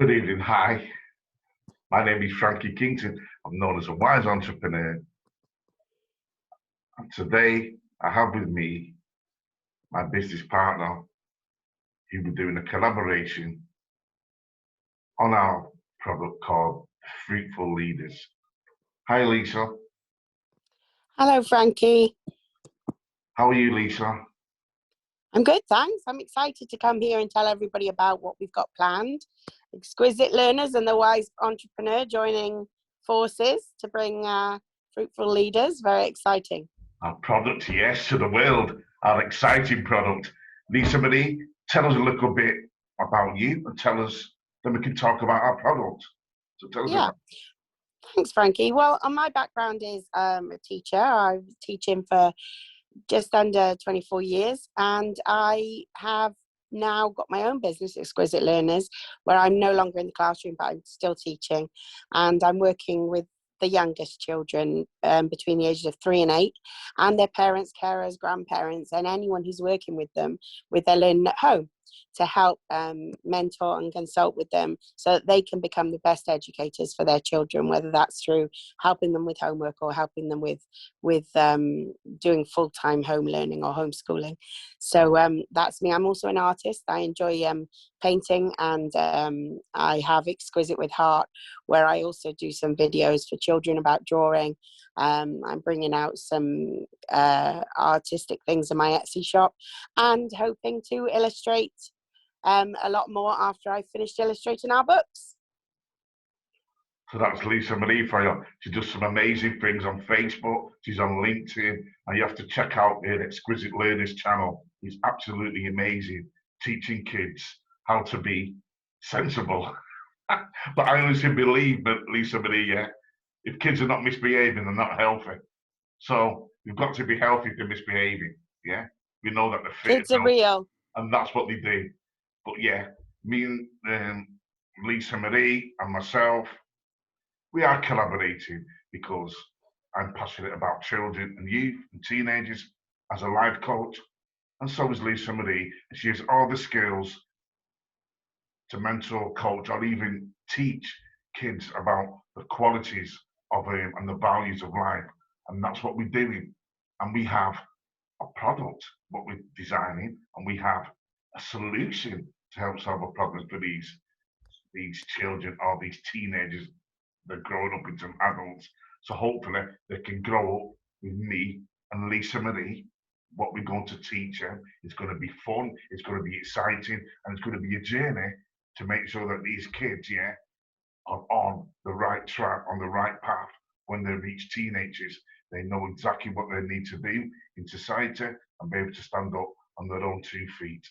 Good evening. Hi, my name is Frankie Kington. I'm known as a wise entrepreneur. And today I have with me my business partner who will be doing a collaboration on our product called Fruitful Leaders. Hi, Lisa. Hello, Frankie. How are you, Lisa? I'm good, thanks. I'm excited to come here and tell everybody about what we've got planned. Exquisite learners and the wise entrepreneur joining forces to bring fruitful leaders. Very exciting. Our product, yes, to the world. Our exciting product. Lisa Marie, tell us a little bit about you and tell us, then we can talk about our product. So tell us about. Thanks, Frankie. Well, my background is a teacher. I was teaching for just under 24 years, and I have now got my own business, Exquisite Learners, where I'm no longer in the classroom, but I'm still teaching, and I'm working with the youngest children between the ages of 3 and 8, and their parents, carers, grandparents, and anyone who's working with them with their learning at home, to help mentor and consult with them so that they can become the best educators for their children, whether that's through helping them with homework or helping them with doing full-time home learning or homeschooling. So that's me. I'm also an artist. I enjoy painting, and I have Exquisite with Heart, where I also do some videos for children about drawing. I'm bringing out some artistic things in my Etsy shop, and hoping to illustrate a lot more after I finished illustrating our books. So that's Lisa Marie for you. She does some amazing things on Facebook. She's on LinkedIn, and you have to check out her Exquisite Learners channel. It's absolutely amazing, teaching kids how to be sensible. But I honestly believe that, Lisa Marie, yeah, if kids are not misbehaving, they're not healthy. So you've got to be healthy if they're misbehaving. Yeah, we know that the Kids are real, and that's what they do. But yeah, me and Lisa Marie and myself, we are collaborating because I'm passionate about children and youth and teenagers as a life coach, and so is Lisa Marie. She has all the skills to mentor, coach, or even teach kids about the qualities of and the values of life, and that's what we're doing. And we have a product, what we're designing, and we have a solution to help solve a problem for these children or these teenagers that are growing up into adults. So hopefully they can grow up with me and Lisa Marie. What we're going to teach them is going to be fun, it's going to be exciting, and it's going to be a journey to make sure that these kids, yeah, are on the right track, on the right path. When they reach teenagers, they know exactly what they need to do in society and be able to stand up on their own 2 feet.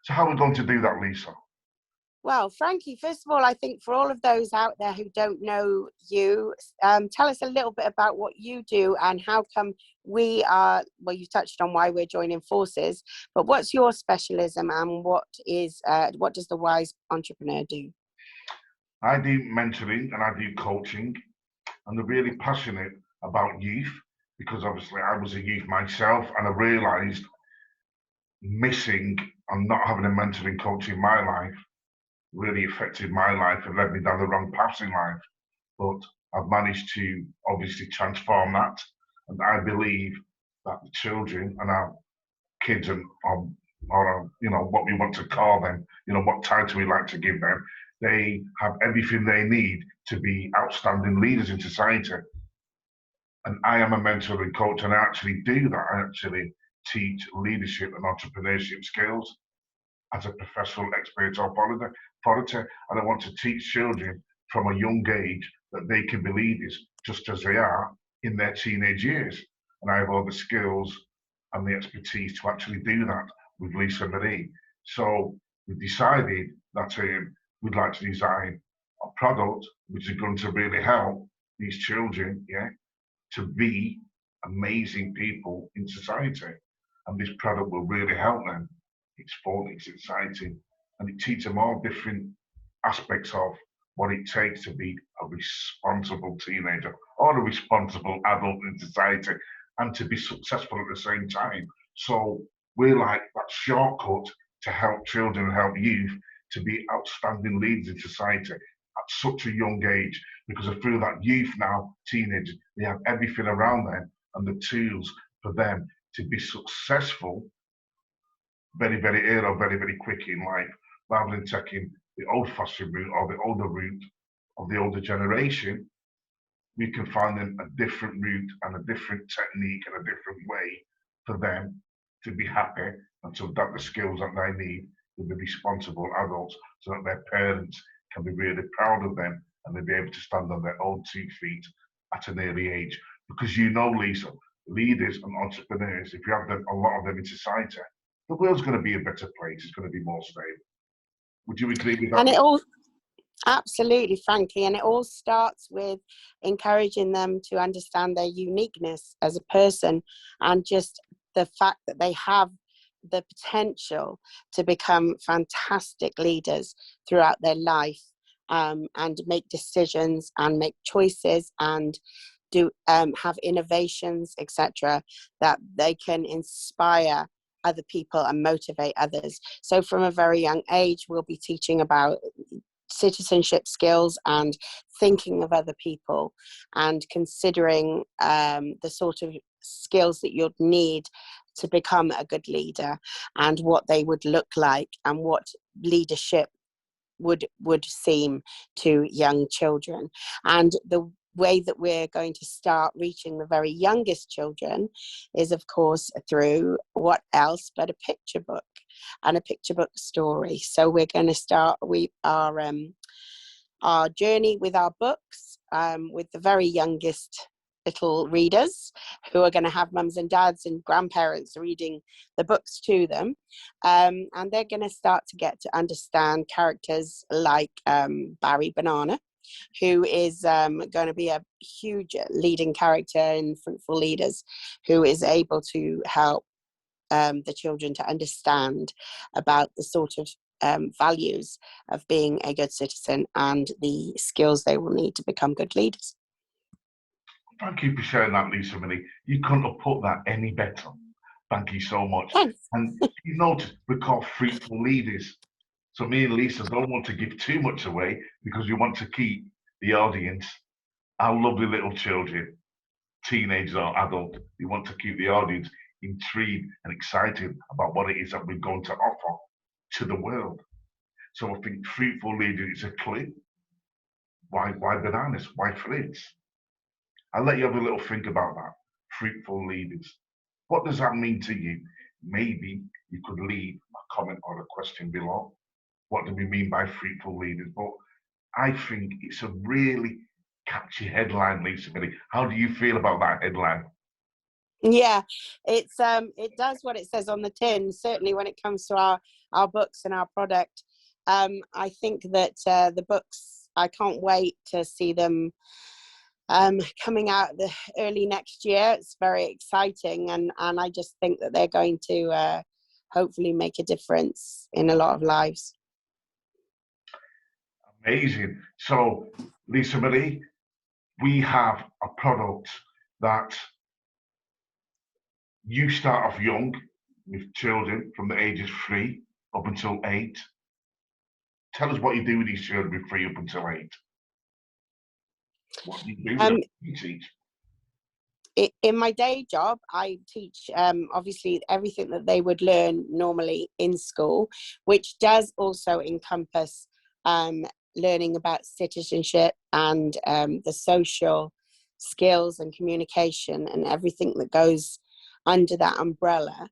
So how are we going to do that, Lisa? Well, Frankie, first of all, I think for all of those out there who don't know you, tell us a little bit about what you do and how come we are, well, you touched on why we're joining forces, but what's your specialism and what does the wise entrepreneur do? I do mentoring and I do coaching, and I'm really passionate about youth because obviously I was a youth myself, and I realised missing and not having a mentoring coach in my life really affected my life and led me down the wrong path in life. But I've managed to obviously transform that, and I believe that the children and our kids or you know what we want to call them, you know what title we like to give them, they have everything they need to be outstanding leaders in society. And I am a mentor and coach, and I actually do that. I actually teach leadership and entrepreneurship skills as a professional expert or authority, and I want to teach children from a young age that they can be leaders just as they are in their teenage years. And I have all the skills and the expertise to actually do that with Lisa Marie. So we've decided that we'd like to design a product which is going to really help these children, yeah, to be amazing people in society. And this product will really help them. It's fun, it's exciting, and it teaches them all different aspects of what it takes to be a responsible teenager or a responsible adult in society, and to be successful at the same time. So we're like that shortcut to help children and help youth to be outstanding leaders in society at such a young age, because I feel that youth now, teenagers, they have everything around them and the tools for them to be successful very, very early or very, very quick in life, rather than taking the old-fashioned route or the older route of the older generation. We can find them a different route and a different technique and a different way for them to be happy and to adapt the skills that they need to be responsible adults, so that their parents can be really proud of them and they'll be able to stand on their own 2 feet at an early age. Because you know, Lisa, leaders and entrepreneurs, if you have them, a lot of them in society, the world's going to be a better place. It's going to be more stable. Would you agree with that? And it all, absolutely, Frankie, and it all starts with encouraging them to understand their uniqueness as a person, and just the fact that they have the potential to become fantastic leaders throughout their life, and make decisions and make choices and do have innovations, etc., that they can inspire other people and motivate others. So from a very young age, we'll be teaching about citizenship skills and thinking of other people and considering the sort of skills that you'd need to become a good leader, and what they would look like and what leadership would seem to young children. And the way that we're going to start reaching the very youngest children is, of course, through what else but a picture book and a picture book story. So we're going to start our journey with our books with the very youngest little readers, who are going to have mums and dads and grandparents reading the books to them, and they're going to start to get to understand characters like Barry Banana, who is going to be a huge leading character in Fruitful Leaders, who is able to help the children to understand about the sort of values of being a good citizen and the skills they will need to become good leaders. Thank you for sharing that, Lisa. Really, you couldn't have put that any better. Thank you so much. Thanks. And you notice we're called Fruitful Leaders. So me and Lisa don't want to give too much away, because we want to keep the audience, our lovely little children, teenagers or adult, we want to keep the audience intrigued and excited about what it is that we're going to offer to the world. So I think Fruitful Leaders is a clue. Why bananas? Why fruits? I'll let you have a little think about that. Fruitful Leaders. What does that mean to you? Maybe you could leave a comment or a question below. What do we mean by Fruitful Leaders? But I think it's a really catchy headline, Lisa. How do you feel about that headline? Yeah, it does what it says on the tin. Certainly when it comes to our books and our product, I think that the books, I can't wait to see them coming out the early next year. It's very exciting, and I just think that they're going to hopefully make a difference in a lot of lives. Amazing. So, Lisa Marie, we have a product that you start off young with children from the ages 3 up until 8. Tell us what you do with these children with 3 up until 8. What do you do? What do you teach? In my day job, I teach obviously everything that they would learn normally in school, which does also encompass learning about citizenship and the social skills and communication and everything that goes under that umbrella.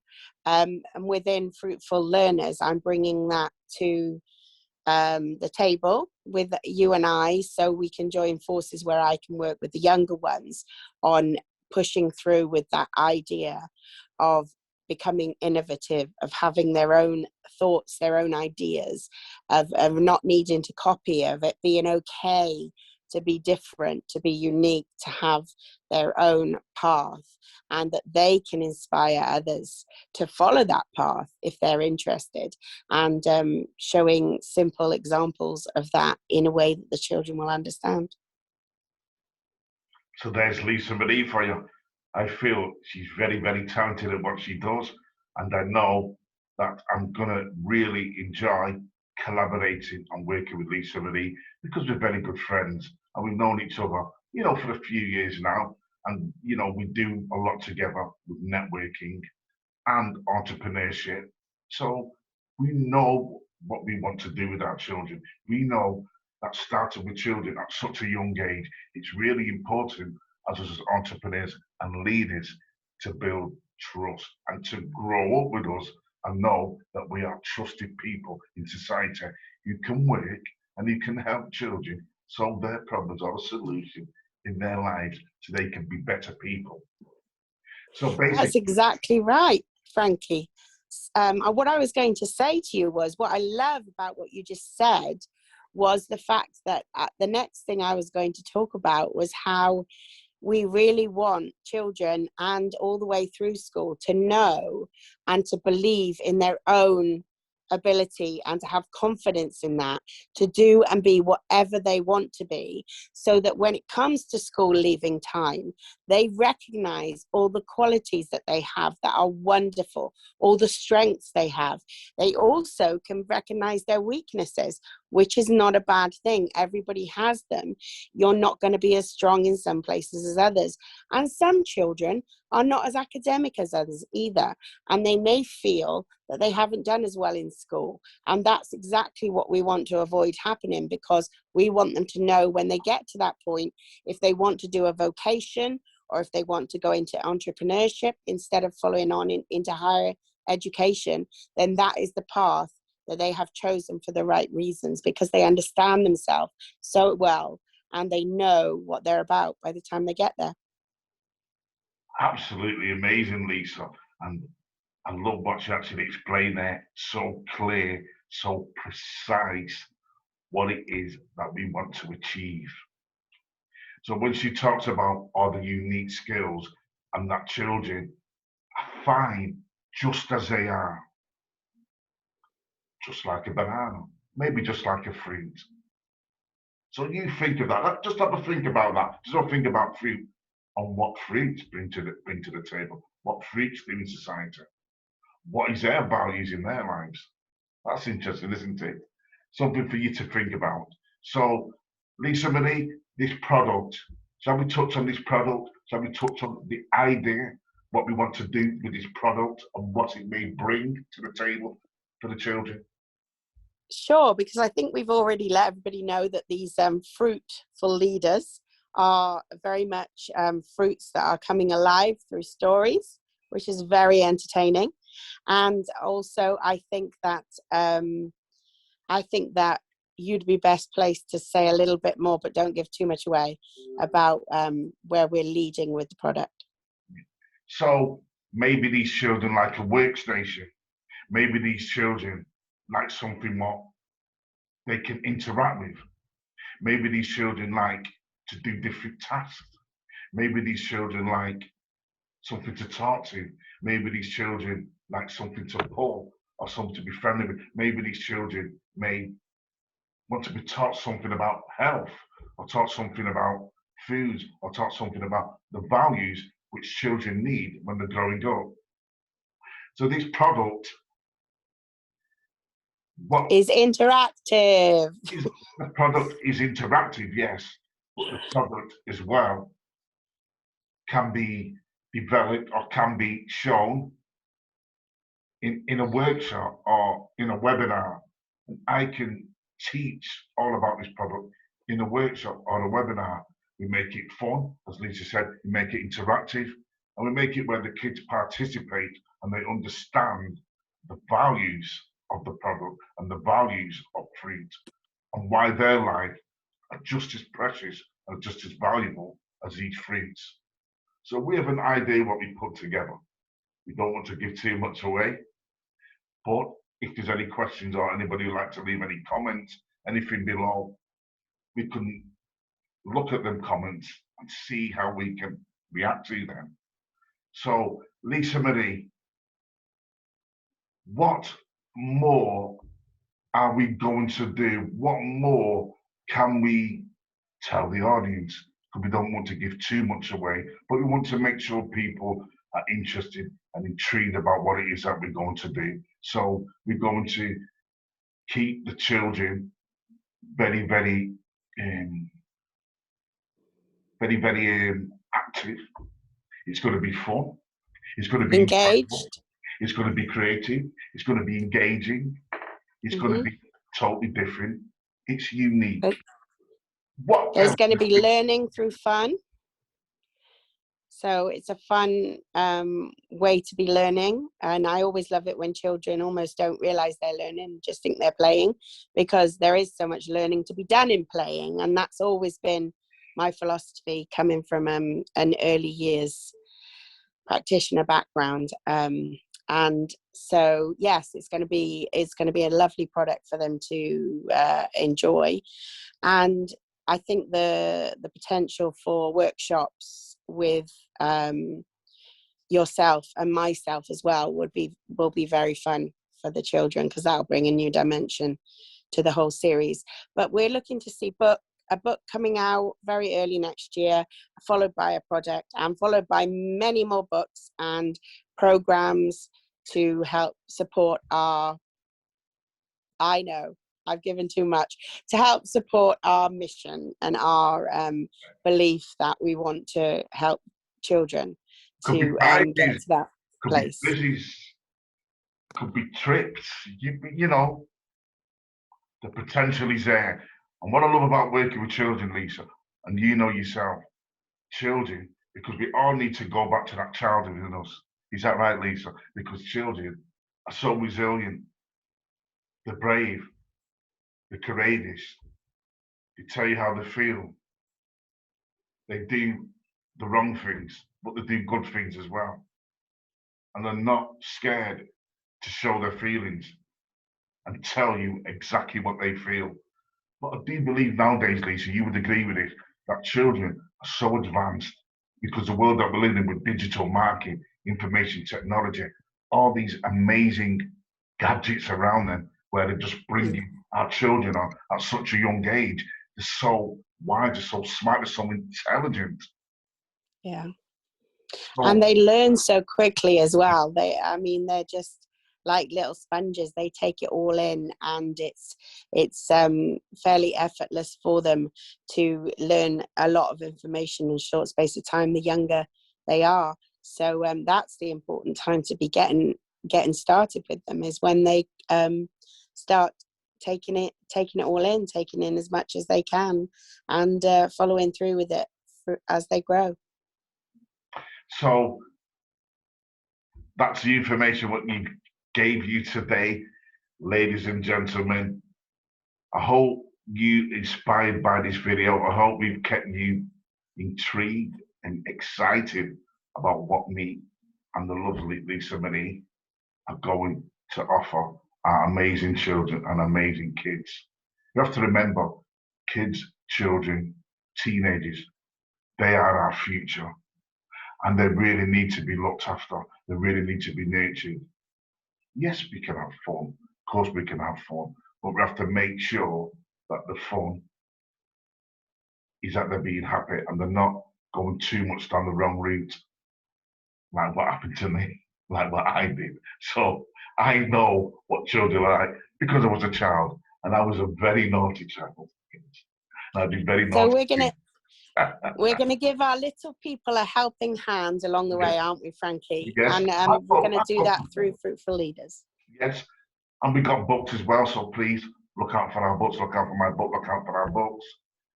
And within Fruitful Learners, I'm bringing that to the table with you and I, so we can join forces where I can work with the younger ones on pushing through with that idea of becoming innovative, of having their own thoughts, their own ideas, of not needing to copy, of it being okay to be different, to be unique, to have their own path, and that they can inspire others to follow that path if they're interested, and showing simple examples of that in a way that the children will understand. So there's Lisa Marie for you. I feel she's very, very talented at what she does, and I know that I'm going to really enjoy collaborating and working with Lisa Marie because we're very good friends and we've known each other, for a few years now. And, we do a lot together with networking and entrepreneurship. So we know what we want to do with our children. We know that starting with children at such a young age, it's really important as us as entrepreneurs and leaders to build trust and to grow up with us and know that we are trusted people in society who can work and who can help children solve their problems or a solution in their lives so they can be better people. So basically, that's exactly right, Frankie. What I was going to say to you was what I love about what you just said was the fact that the next thing I was going to talk about was how we really want children and all the way through school to know and to believe in their own ability and to have confidence in that, to do and be whatever they want to be, so that when it comes to school leaving time, they recognize all the qualities that they have that are wonderful, all the strengths they have. They also can recognize their weaknesses, which is not a bad thing. Everybody has them. You're not going to be as strong in some places as others. And some children are not as academic as others either. And they may feel that they haven't done as well in school. And that's exactly what we want to avoid happening, because we want them to know when they get to that point, if they want to do a vocation or if they want to go into entrepreneurship instead of following on into higher education, then that is the path that they have chosen for the right reasons, because they understand themselves so well and they know what they're about by the time they get there. absolutely amazing, Lisa. And I love what you actually explained there. So clear, so precise what it is that we want to achieve. So when she talks about all the unique skills and that children are fine just as they are, just like a banana, maybe just like a fruit. So you think of that. Just have a think about that. Just have a think about fruit and what fruits bring to the table. What fruits do in society. What is their values in their lives? That's interesting, isn't it? Something for you to think about. So, Lisa Marie, this product, shall we touch on this product? Shall we touch on the idea, what we want to do with this product and what it may bring to the table for the children? Sure, because I think we've already let everybody know that these fruitful leaders are very much fruits that are coming alive through stories, which is very entertaining. And also, I think that you'd be best placed to say a little bit more, but don't give too much away about where we're leading with the product. So maybe these children like a workstation. Maybe these children like something more they can interact with. Maybe these children like to do different tasks. Maybe these children like something to talk to. Maybe these children like something to pull or something to be friendly with. Maybe these children may want to be taught something about health or taught something about foods or taught something about the values which children need when they're growing up. So this product, what Is interactive. the product is interactive, yes, but the product as well can be developed or can be shown in a workshop or in a webinar. I can teach all about this product in a workshop or a webinar. We make it fun, as Lisa said, we make it interactive, and we make it where the kids participate and they understand the values of the product and the values of fruit and why their life are just as precious and just as valuable as these fruits. So we have an idea what we put together. We don't want to give too much away, but if there's any questions or anybody would like to leave any comments, anything below, we can look at them comments and see how we can react to them. So, Lisa Marie, what more are we going to do? What more can we tell the audience? Because we don't want to give too much away, but we want to make sure people are interested and intrigued about what it is that we're going to do. So we're going to keep the children very, um, very active. It's going to be fun. It's going to be enjoyable. Engaged. It's going to be creative. It's going to be engaging. It's going to Hmm. be totally different. It's unique. But there's Whatever. going to be learning through fun. So it's a fun way to be learning. And I always love it when children almost don't realize they're learning, just think they're playing, because there is so much learning to be done in playing. And that's always been my philosophy, coming from an early years practitioner background. And so, yes, it's going to be a lovely product for them to enjoy. And I think the potential for workshops with yourself and myself as well will be very fun for the children, because that'll bring a new dimension to the whole series. But we're looking to see a book coming out very early next year, followed by a project, and followed by many more books and programs to help support our, I know I've given too much, to help support our mission and our belief that we want to help children Could be to get prizes, to that could be place. quizzes, could be trips. You know, the potential is there. And what I love about working with children, Lisa, and you know yourself, children, because we all need to go back to that childhood in us. Is that right, Lisa? Because children are so resilient, they're brave, they're courageous, they tell you how they feel, they do the wrong things, but they do good things as well. And they're not scared to show their feelings and tell you exactly what they feel. But I do believe nowadays, Lisa, you would agree with it, that children are so advanced because the world that we're living in with digital marketing, information technology, all these amazing gadgets around them, where they're just bringing our children on at such a young age. They're so wise, they're so smart, they're so intelligent. Yeah. And So they learn so quickly as well. They're just like little sponges. They take it all in, and it's fairly effortless for them to learn a lot of information in a short space of time, the younger they are. So that's the important time to be getting started with them, is when they start taking it all in, taking in as much as they can, and following through with it as they grow. So that's the information what you gave you today, ladies and gentlemen. I hope you inspired by this video. I hope we've kept you intrigued and excited about what me and the lovely Lisa Marie are going to offer our amazing children and amazing kids. You have to remember, kids, children, teenagers, they are our future, and they really need to be looked after. They really need to be nurtured. Yes, we can have fun. Of course, we can have fun, but we have to make sure that the fun is that they're being happy and they're not going too much down the wrong route, like what happened to me, like what I did. So I know what children are like because I was a child, and I was a very naughty child. And I did very So naughty things. we're gonna give our little people a helping hand along the way, Yes, aren't we, Frankie? yes. And we're gonna do that through Fruitful Leaders. Yes, and we got books as well. So please look out for our books. Look out for my book. Look out for our books.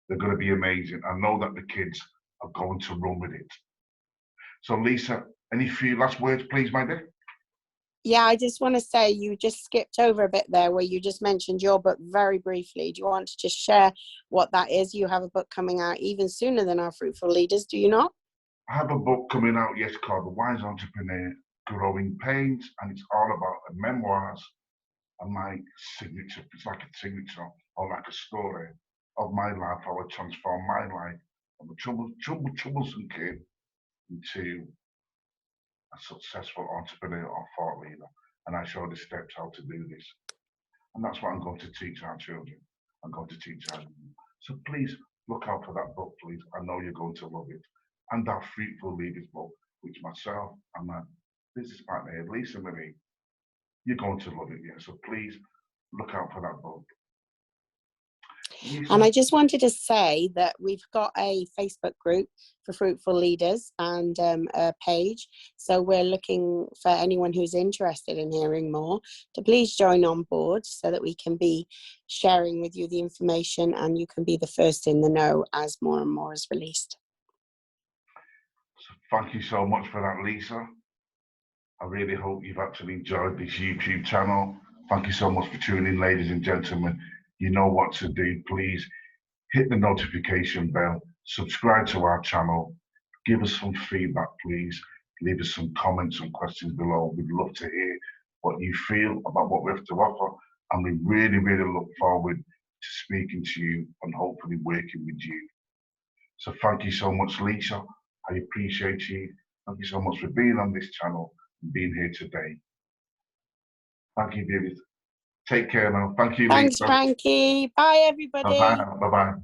They're going to be amazing. I know that the kids are going to run with it. So Lisa, any few last words, please, my dear? Yeah, I just want to say you just skipped over a bit there where you just mentioned your book very briefly. Do you want to just share what that is? You have a book coming out even sooner than our Fruitful Leaders, do you not? I have a book coming out, yes, called The Wise Entrepreneur, Growing Pains, and it's all about the memoirs and my signature. It's like a signature or like a story of my life, how I transformed my life from a troublesome kid into a successful entrepreneur or thought leader. And I show the steps how to do this. And that's what I'm going to teach our children. I'm going to teach our youth. So please look out for that book, please. I know you're going to love it. And our Fruitful Leaders book, which myself and my business partner, Lisa Marie, you're going to love it, yeah. So please look out for that book. And I just wanted to say that we've got a Facebook group for Fruitful Leaders and a page. So we're looking for anyone who's interested in hearing more to please join on board so that we can be sharing with you the information and you can be the first in the know as more and more is released. So thank you so much for that, Lisa. I really hope you've actually enjoyed this YouTube channel. Thank you so much for tuning in, ladies and gentlemen. You know what to do. Please hit the notification bell, subscribe to our channel, give us some feedback, please. Leave us some comments and questions below. We'd love to hear what you feel about what we have to offer. And we really, really look forward to speaking to you and hopefully working with you. So thank you so much, Lisa. I appreciate you. Thank you so much for being on this channel and being here today. Thank you, David. Take care now. Thank you, Lisa. Thanks, Frankie. Bye, everybody. Bye-bye. Bye-bye.